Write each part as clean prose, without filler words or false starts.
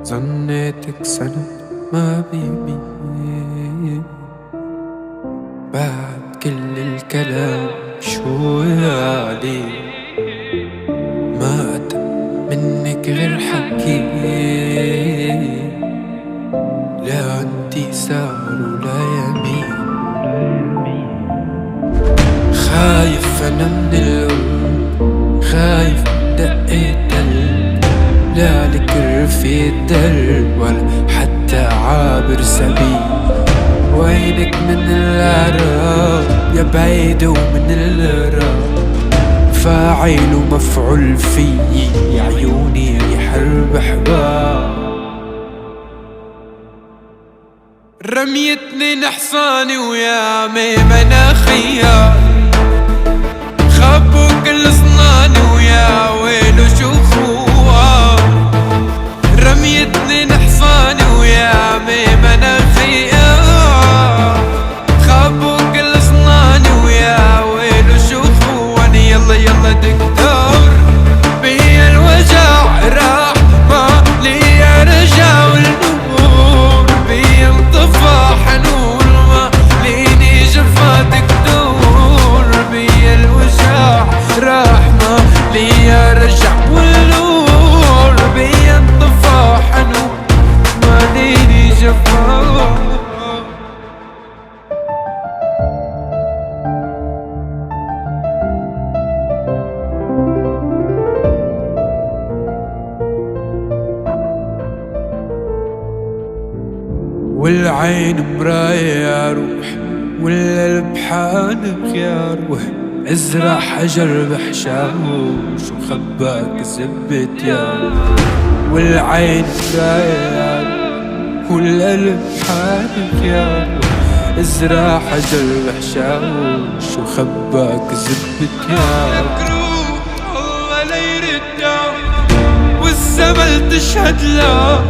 ظنيتك سنة ما بيبي بعد كل الكلام شو عليه ما أتى منك غير حكي لا انتي سار ولا يمين خايف أنا من القلب خايف دقيت قلب لا لك رفيق درب ولا حتى عابر سبيل وينك من العراق يا بعيد ومن العراق فاعل ومفعول فيي يا عيوني ريح البحباب رميتني نحصاني ويا ميمنة خيار خبوا كل صناني ويا ويلو شو خوار رميتني نحصاني ويا ميمنة خيار خبوا كل صناني ويا ويلو شو خواني يلا يلا دكتور بيا الوجع راح ما لي رجع والنور بيا انطفى حنون ما ليني جفا دكتور بيا الوجع راح ما لي رجع والنور بيا انطفى حنون ما ليني جفا والعين مراية يا روح والقلب حانق يا روح ازرع حجر بحشاوش وخباك زبت يا روح والعين مراية يا روح والقلب حانق يا روح ازرع حجر بحشاوش وخباك زبت يا روح الله لا يردك والزمن تشهد لك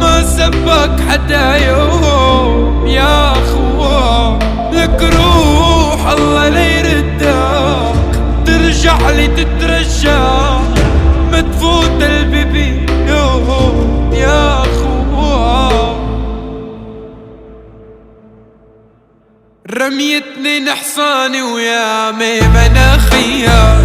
ما سبك حدا يوم يا اخوة لك روح الله لا يردك ترجع لي تترجى ما تفوت البيبي يوم يا اخوة رميتني نحصاني ويا ميمنة خيار